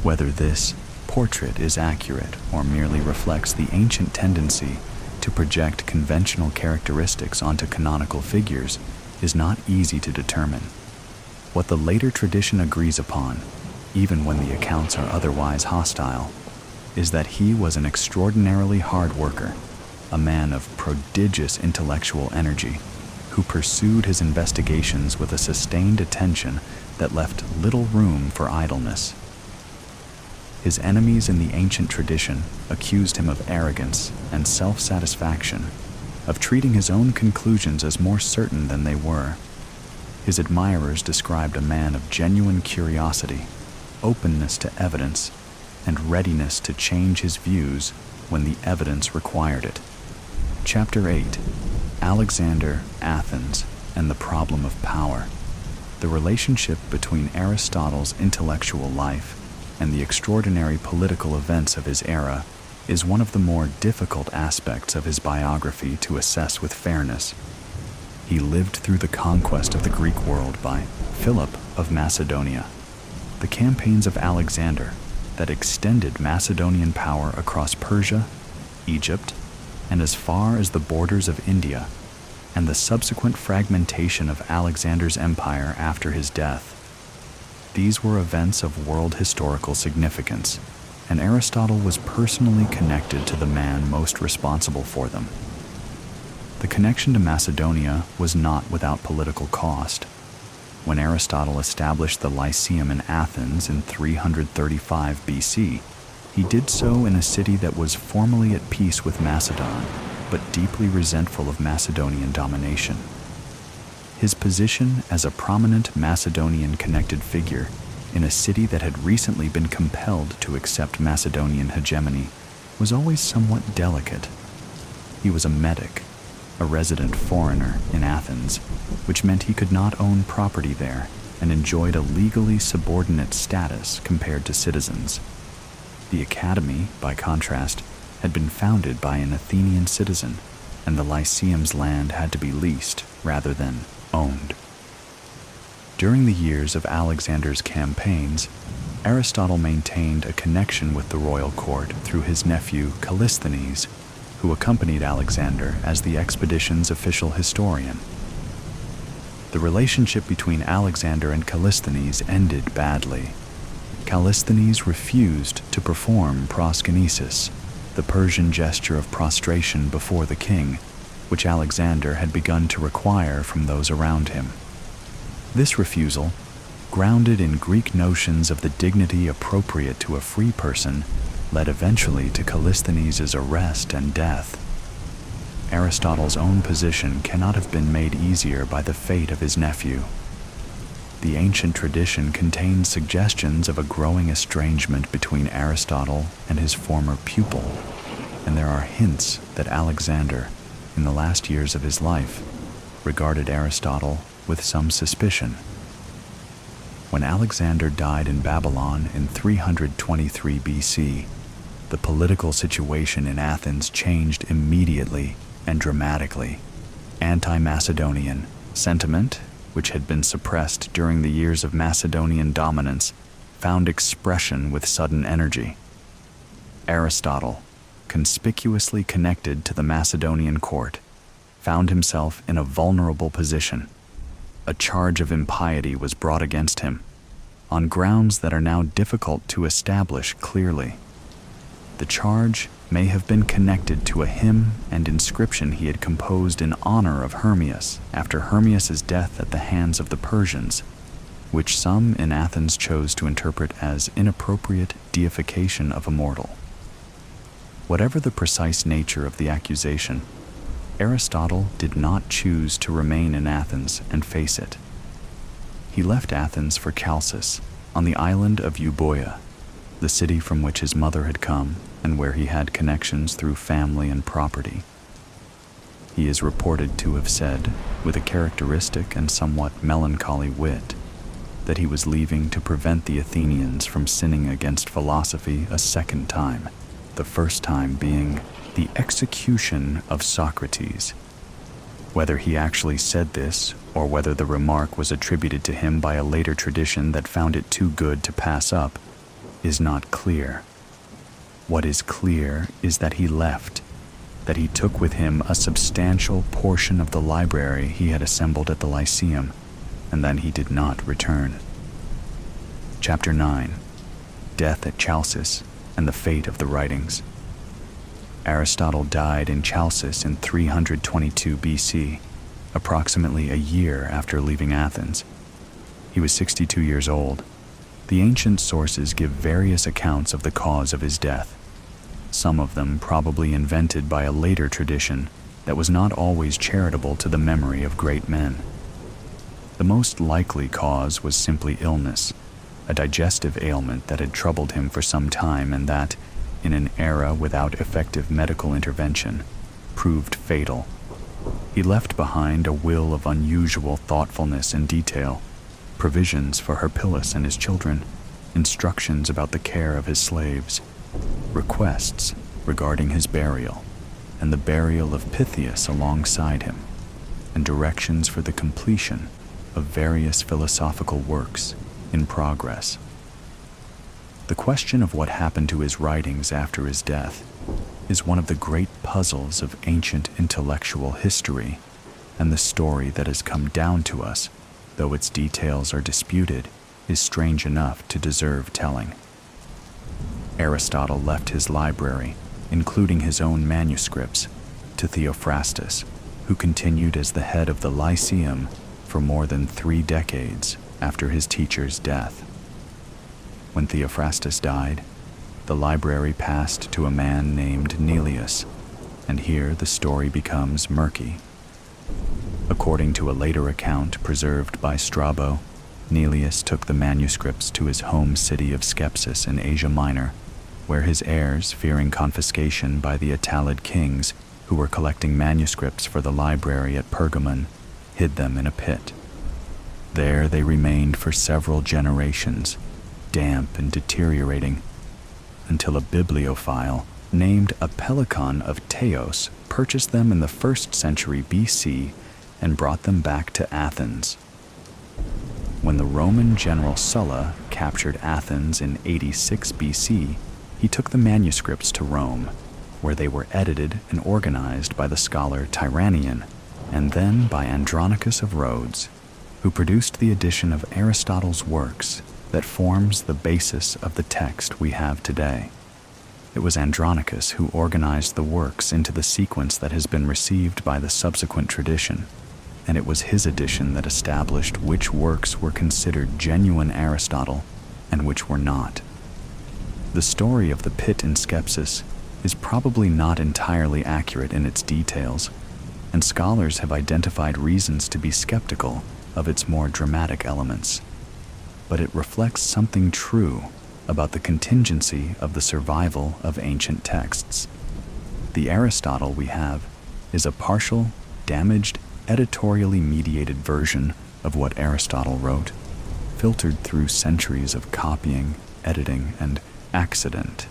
S1: Whether this portrait is accurate or merely reflects the ancient tendency to project conventional characteristics onto canonical figures is not easy to determine. What the later tradition agrees upon, even when the accounts are otherwise hostile, is that he was an extraordinarily hard worker, a man of prodigious intellectual energy, who pursued his investigations with a sustained attention that left little room for idleness. His enemies in the ancient tradition accused him of arrogance and self-satisfaction, of treating his own conclusions as more certain than they were. His admirers described a man of genuine curiosity, openness to evidence, and readiness to change his views when the evidence required it. Chapter 8: Alexander, Athens, and the Problem of Power. The relationship between Aristotle's intellectual life and the extraordinary political events of his era is one of the more difficult aspects of his biography to assess with fairness. He lived through the conquest of the Greek world by Philip of Macedonia, the campaigns of Alexander that extended Macedonian power across Persia, Egypt, and as far as the borders of India, and the subsequent fragmentation of Alexander's empire after his death. These were events of world historical significance, and Aristotle was personally connected to the man most responsible for them. The connection to Macedonia was not without political cost. When Aristotle established the Lyceum in Athens in 335 BC, he did so in a city that was formally at peace with Macedon, but deeply resentful of Macedonian domination. His position as a prominent Macedonian-connected figure in a city that had recently been compelled to accept Macedonian hegemony, was always somewhat delicate. He was a medic, a resident foreigner in Athens, which meant he could not own property there and enjoyed a legally subordinate status compared to citizens. The academy, by contrast, had been founded by an Athenian citizen, and the Lyceum's land had to be leased rather than owned. During the years of Alexander's campaigns, Aristotle maintained a connection with the royal court through his nephew Callisthenes, who accompanied Alexander as the expedition's official historian. The relationship between Alexander and Callisthenes ended badly. Callisthenes refused to perform proskynesis, the Persian gesture of prostration before the king, which Alexander had begun to require from those around him. This refusal, grounded in Greek notions of the dignity appropriate to a free person, led eventually to Callisthenes' arrest and death. Aristotle's own position cannot have been made easier by the fate of his nephew. The ancient tradition contains suggestions of a growing estrangement between Aristotle and his former pupil, and there are hints that Alexander, in the last years of his life, regarded Aristotle with some suspicion. When Alexander died in Babylon in 323 BC, the political situation in Athens changed immediately and dramatically. Anti-Macedonian sentiment, which had been suppressed during the years of Macedonian dominance, found expression with sudden energy. Aristotle, conspicuously connected to the Macedonian court, found himself in a vulnerable position. A charge of impiety was brought against him, on grounds that are now difficult to establish clearly. The charge may have been connected to a hymn and inscription he had composed in honor of Hermias after Hermias' death at the hands of the Persians, which some in Athens chose to interpret as inappropriate deification of a mortal. Whatever the precise nature of the accusation, Aristotle did not choose to remain in Athens and face it. He left Athens for Chalcis, on the island of Euboea, the city from which his mother had come and where he had connections through family and property. He is reported to have said, with a characteristic and somewhat melancholy wit, that he was leaving to prevent the Athenians from sinning against philosophy a second time, the first time being the execution of Socrates. Whether he actually said this, or whether the remark was attributed to him by a later tradition that found it too good to pass up, is not clear. What is clear is that he left, that he took with him a substantial portion of the library he had assembled at the Lyceum, and that he did not return. Chapter 9. Death at Chalcis and the fate of the writings. Aristotle died in Chalcis in 322 BC, approximately a year after leaving Athens. He was 62 years old. The ancient sources give various accounts of the cause of his death, some of them probably invented by a later tradition that was not always charitable to the memory of great men. The most likely cause was simply illness, a digestive ailment that had troubled him for some time and that, in an era without effective medical intervention, proved fatal. He left behind a will of unusual thoughtfulness and detail, provisions for Harpillus and his children, instructions about the care of his slaves, requests regarding his burial and the burial of Pythias alongside him, and directions for the completion of various philosophical works in progress. The question of what happened to his writings after his death is one of the great puzzles of ancient intellectual history, and the story that has come down to us, though its details are disputed, is strange enough to deserve telling. Aristotle left his library, including his own manuscripts, to Theophrastus, who continued as the head of the Lyceum for more than 3 decades after his teacher's death. When Theophrastus died, the library passed to a man named Neleus, and here the story becomes murky. According to a later account preserved by Strabo, Nelius took the manuscripts to his home city of Skepsis in Asia Minor, where his heirs, fearing confiscation by the Attalid kings who were collecting manuscripts for the library at Pergamon, hid them in a pit. There they remained for several generations, damp and deteriorating, until a bibliophile named Apellicon of Teos purchased them in the 1st century BC and brought them back to Athens. When the Roman general Sulla captured Athens in 86 BC, he took the manuscripts to Rome, where they were edited and organized by the scholar Tyrannian, and then by Andronicus of Rhodes, who produced the edition of Aristotle's works that forms the basis of the text we have today. It was Andronicus who organized the works into the sequence that has been received by the subsequent tradition, and it was his edition that established which works were considered genuine Aristotle and which were not. The story of the pit in Skepsis is probably not entirely accurate in its details, and scholars have identified reasons to be skeptical of its more dramatic elements. But it reflects something true about the contingency of the survival of ancient texts. The Aristotle we have is a partial, damaged, editorially mediated version of what Aristotle wrote, filtered through centuries of copying, editing, and accident.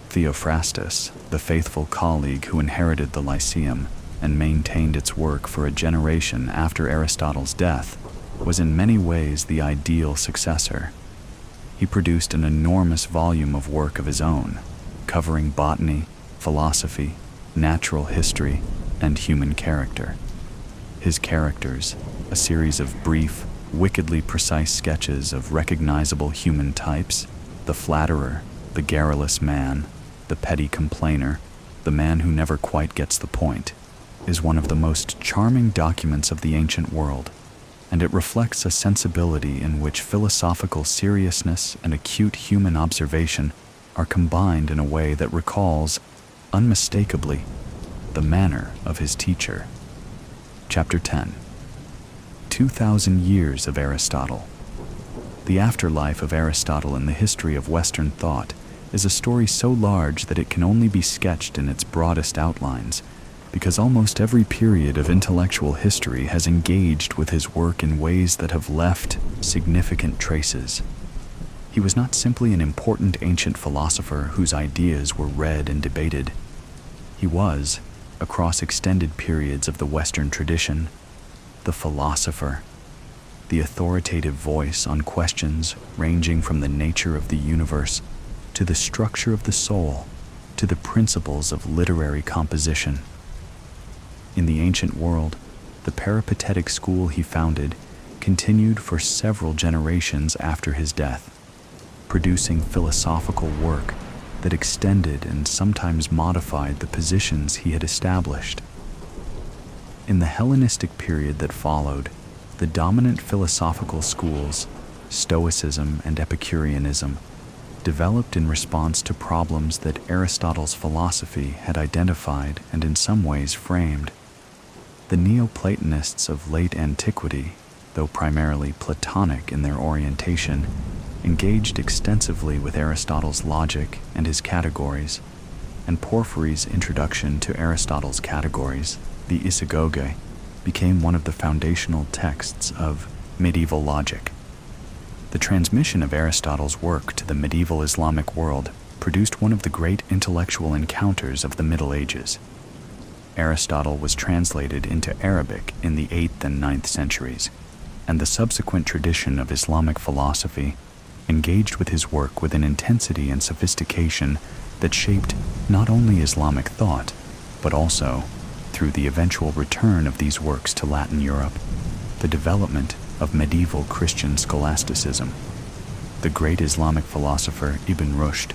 S1: Theophrastus, the faithful colleague who inherited the Lyceum and maintained its work for a generation after Aristotle's death, was in many ways the ideal successor. He produced an enormous volume of work of his own, covering botany, philosophy, natural history, and human character. His characters, a series of brief, wickedly precise sketches of recognizable human types, the flatterer, the garrulous man, the petty complainer, the man who never quite gets the point, is one of the most charming documents of the ancient world, and it reflects a sensibility in which philosophical seriousness and acute human observation are combined in a way that recalls, unmistakably, the manner of his teacher. Chapter 10. 2,000 Years of Aristotle. The afterlife of Aristotle in the history of Western thought is a story so large that it can only be sketched in its broadest outlines, because almost every period of intellectual history has engaged with his work in ways that have left significant traces. He was not simply an important ancient philosopher whose ideas were read and debated. He was, across extended periods of the Western tradition, the philosopher, the authoritative voice on questions ranging from the nature of the universe to the structure of the soul to the principles of literary composition. In the ancient world, the peripatetic school he founded continued for several generations after his death, producing philosophical work that extended and sometimes modified the positions he had established. In the Hellenistic period that followed, the dominant philosophical schools, Stoicism and Epicureanism, developed in response to problems that Aristotle's philosophy had identified and in some ways framed. The Neoplatonists of late antiquity, though primarily Platonic in their orientation, engaged extensively with Aristotle's logic and his categories, and Porphyry's introduction to Aristotle's categories, the Isagoge, became one of the foundational texts of medieval logic. The transmission of Aristotle's work to the medieval Islamic world produced one of the great intellectual encounters of the Middle Ages. Aristotle was translated into Arabic in the 8th and 9th centuries, and the subsequent tradition of Islamic philosophy engaged with his work with an intensity and sophistication that shaped not only Islamic thought, but also, through the eventual return of these works to Latin Europe, the development of medieval Christian scholasticism. The great Islamic philosopher Ibn Rushd,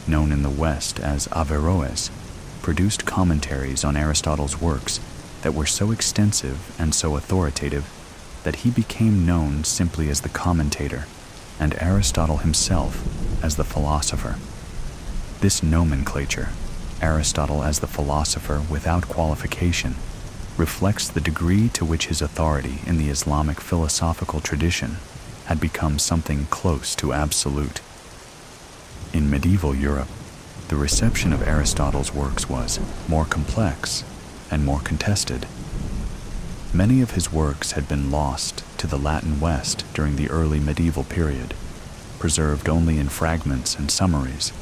S1: known in the West as Averroes, produced commentaries on Aristotle's works that were so extensive and so authoritative that he became known simply as the commentator, and Aristotle himself as the philosopher. This nomenclature, Aristotle as the philosopher without qualification, reflects the degree to which his authority in the Islamic philosophical tradition had become something close to absolute. In medieval Europe, the reception of Aristotle's works was more complex and more contested. Many of his works had been lost to the Latin West during the early medieval period, preserved only in fragments and summaries,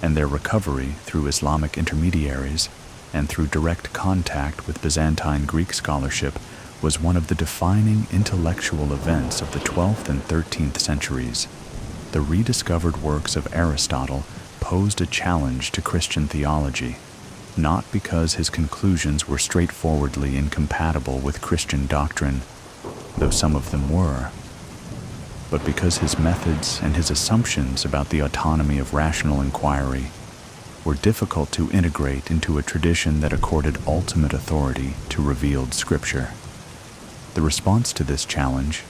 S1: and their recovery through Islamic intermediaries and through direct contact with Byzantine Greek scholarship was one of the defining intellectual events of the 12th and 13th centuries. The rediscovered works of Aristotle posed a challenge to Christian theology, not because his conclusions were straightforwardly incompatible with Christian doctrine, though some of them were, but because his methods and his assumptions about the autonomy of rational inquiry were difficult to integrate into a tradition that accorded ultimate authority to revealed scripture. The response to this challenge,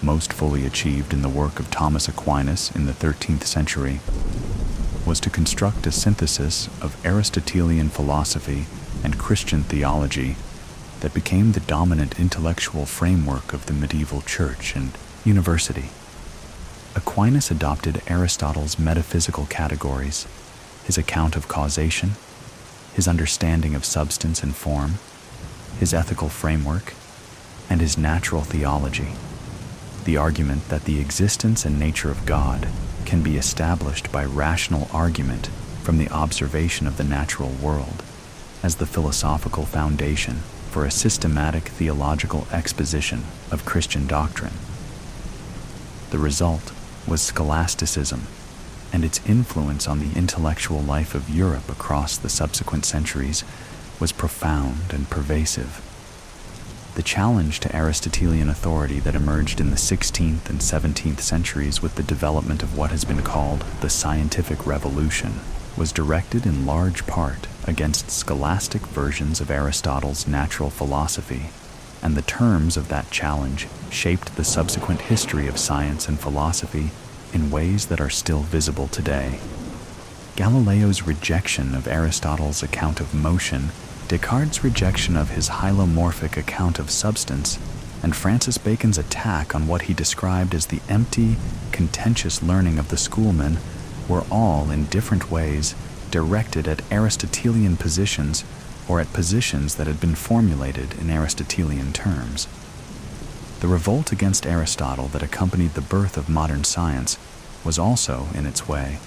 S1: most fully achieved in the work of Thomas Aquinas in the 13th century, was to construct a synthesis of Aristotelian philosophy and Christian theology that became the dominant intellectual framework of the medieval church and university. Aquinas adopted Aristotle's metaphysical categories, his account of causation, his understanding of substance and form, his ethical framework, and his natural theology. The argument that the existence and nature of God can be established by rational argument from the observation of the natural world as the philosophical foundation for a systematic theological exposition of Christian doctrine. The result was scholasticism, and its influence on the intellectual life of Europe across the subsequent centuries was profound and pervasive. The challenge to Aristotelian authority that emerged in the 16th and 17th centuries with the development of what has been called the scientific revolution was directed in large part against scholastic versions of Aristotle's natural philosophy, and the terms of that challenge shaped the subsequent history of science and philosophy in ways that are still visible today. Galileo's rejection of Aristotle's account of motion, Descartes' rejection of his hylomorphic account of substance, and Francis Bacon's attack on what he described as the empty, contentious learning of the schoolmen were all, in different ways, directed at Aristotelian positions or at positions that had been formulated in Aristotelian terms. The revolt against Aristotle that accompanied the birth of modern science was also, in its way,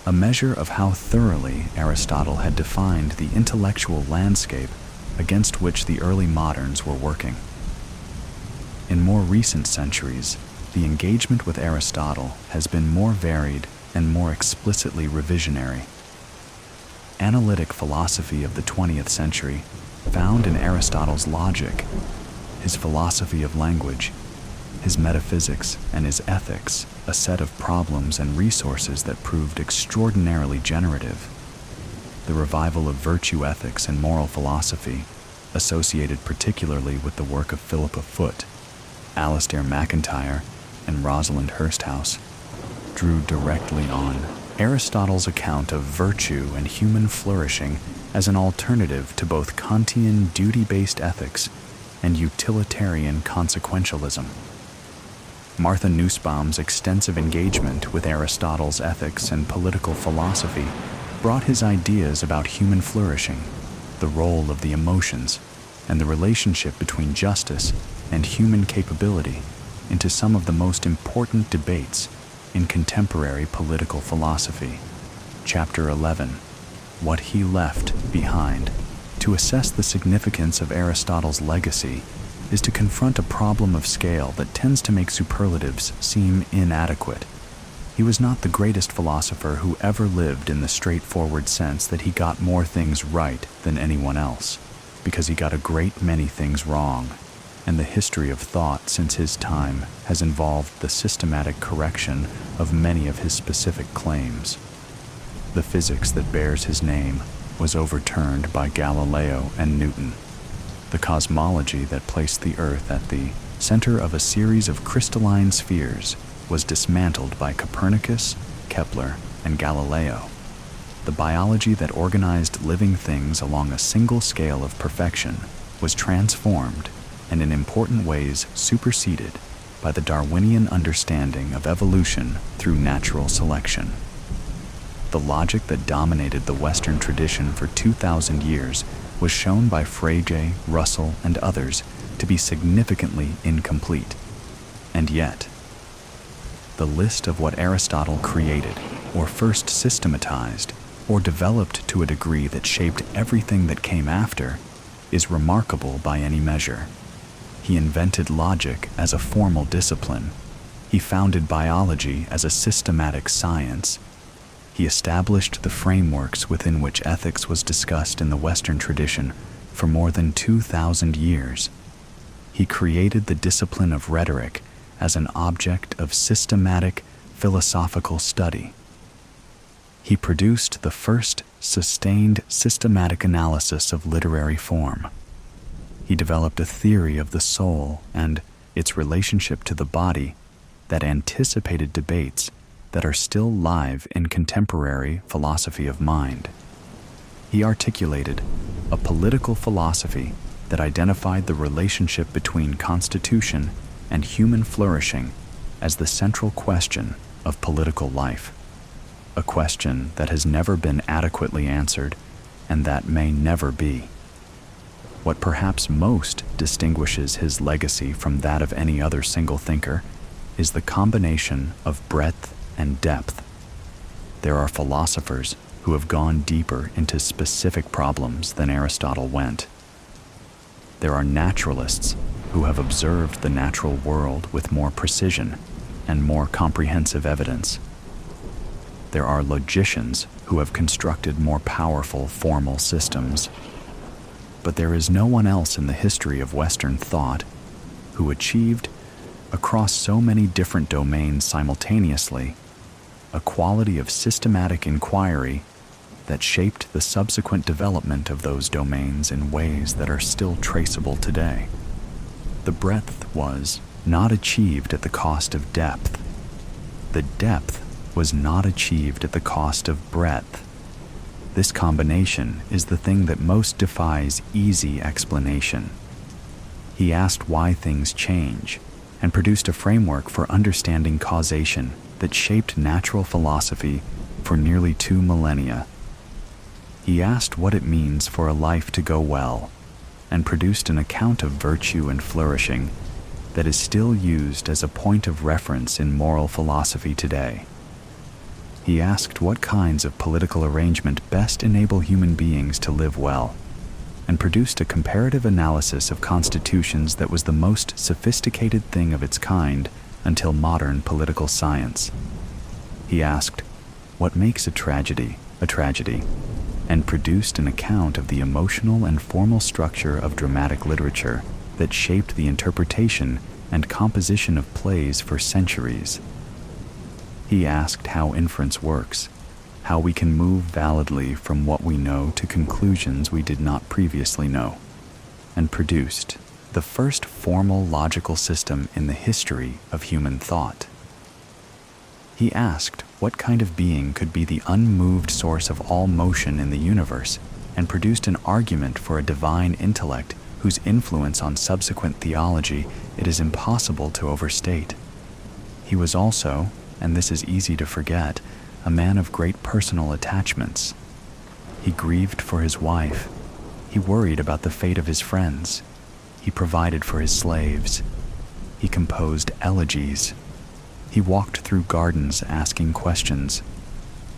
S1: a measure of how thoroughly Aristotle had defined the intellectual landscape against which the early moderns were working. In more recent centuries, the engagement with Aristotle has been more varied and more explicitly revisionary. Analytic philosophy of the 20th century found in Aristotle's logic, his philosophy of language, his metaphysics, and his ethics, a set of problems and resources that proved extraordinarily generative. The revival of virtue ethics and moral philosophy, associated particularly with the work of Philippa Foot, Alistair MacIntyre, and Rosalind Hursthouse, drew directly on Aristotle's account of virtue and human flourishing as an alternative to both Kantian duty-based ethics and utilitarian consequentialism. Martha Nussbaum's extensive engagement with Aristotle's ethics and political philosophy brought his ideas about human flourishing, the role of the emotions, and the relationship between justice and human capability into some of the most important debates in contemporary political philosophy. Chapter 11, What He Left Behind. To assess the significance of Aristotle's legacy is to confront a problem of scale that tends to make superlatives seem inadequate. He was not the greatest philosopher who ever lived in the straightforward sense that he got more things right than anyone else, because he got a great many things wrong, and the history of thought since his time has involved the systematic correction of many of his specific claims. The physics that bears his name was overturned by Galileo and Newton. The cosmology that placed the Earth at the center of a series of crystalline spheres was dismantled by Copernicus, Kepler, and Galileo. The biology that organized living things along a single scale of perfection was transformed and in important ways superseded by the Darwinian understanding of evolution through natural selection. The logic that dominated the Western tradition for 2,000 years was shown by Frege, Russell, and others to be significantly incomplete. And yet, the list of what Aristotle created, or first systematized, or developed to a degree that shaped everything that came after, is remarkable by any measure. He invented logic as a formal discipline. He founded biology as a systematic science. He established the frameworks within which ethics was discussed in the Western tradition for more than 2,000 years. He created the discipline of rhetoric as an object of systematic philosophical study. He produced the first sustained systematic analysis of literary form. He developed a theory of the soul and its relationship to the body that anticipated debates that are still live in contemporary philosophy of mind. He articulated a political philosophy that identified the relationship between constitution and human flourishing as the central question of political life, a question that has never been adequately answered and that may never be. What perhaps most distinguishes his legacy from that of any other single thinker is the combination of breadth and depth. There are philosophers who have gone deeper into specific problems than Aristotle went. There are naturalists who have observed the natural world with more precision and more comprehensive evidence. There are logicians who have constructed more powerful formal systems. But there is no one else in the history of Western thought who achieved, across so many different domains simultaneously, a quality of systematic inquiry that shaped the subsequent development of those domains in ways that are still traceable today. The breadth was not achieved at the cost of depth. The depth was not achieved at the cost of breadth. This combination is the thing that most defies easy explanation. He asked why things change and produced a framework for understanding causation that shaped natural philosophy for nearly 2 millennia. He asked what it means for a life to go well and produced an account of virtue and flourishing that is still used as a point of reference in moral philosophy today. He asked what kinds of political arrangement best enable human beings to live well, and produced a comparative analysis of constitutions that was the most sophisticated thing of its kind until modern political science. He asked, what makes a tragedy, and produced an account of the emotional and formal structure of dramatic literature that shaped the interpretation and composition of plays for centuries. He asked how inference works, how we can move validly from what we know to conclusions we did not previously know, and produced the first formal logical system in the history of human thought. He asked what kind of being could be the unmoved source of all motion in the universe, and produced an argument for a divine intellect whose influence on subsequent theology it is impossible to overstate. He was also, and this is easy to forget, a man of great personal attachments. He grieved for his wife. He worried about the fate of his friends. He provided for his slaves. He composed elegies. He walked through gardens asking questions.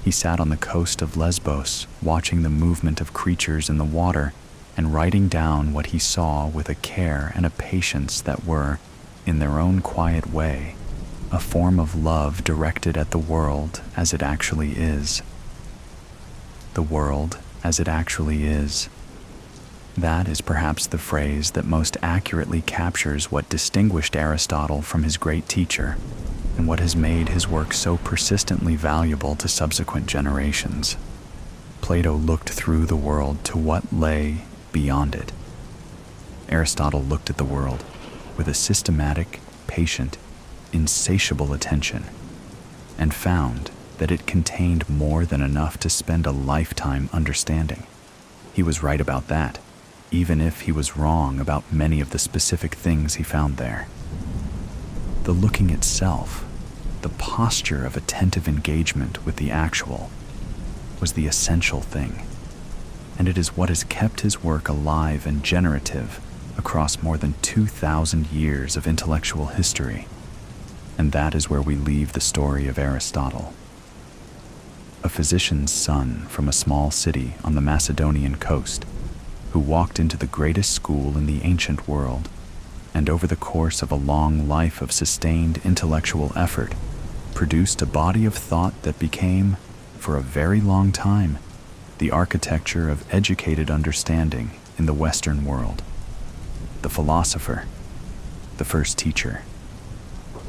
S1: He sat on the coast of Lesbos, watching the movement of creatures in the water and writing down what he saw with a care and a patience that were, in their own quiet way, a form of love directed at the world as it actually is. The world as it actually is. That is perhaps the phrase that most accurately captures what distinguished Aristotle from his great teacher, and what has made his work so persistently valuable to subsequent generations. Plato looked through the world to what lay beyond it. Aristotle looked at the world with a systematic, patient, insatiable attention, and found that it contained more than enough to spend a lifetime understanding. He was right about that, even if he was wrong about many of the specific things he found there. The looking itself, the posture of attentive engagement with the actual, was the essential thing, and it is what has kept his work alive and generative across more than 2,000 years of intellectual history. And that is where we leave the story of Aristotle. A physician's son from a small city on the Macedonian coast, who walked into the greatest school in the ancient world, and over the course of a long life of sustained intellectual effort, produced a body of thought that became, for a very long time, the architecture of educated understanding in the Western world. The philosopher, the first teacher,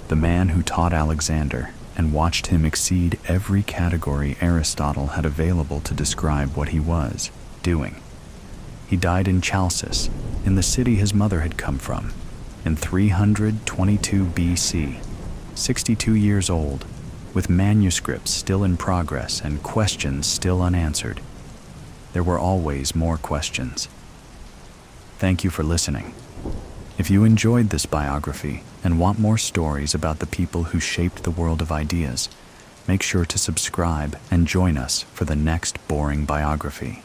S1: the man who taught Alexander and watched him exceed every category Aristotle had available to describe what he was doing. He died in Chalcis, in the city his mother had come from, in 322 BC, 62 years old, with manuscripts still in progress and questions still unanswered. There were always more questions. Thank you for listening. If you enjoyed this biography and want more stories about the people who shaped the world of ideas, make sure to subscribe and join us for the next Boring Biography.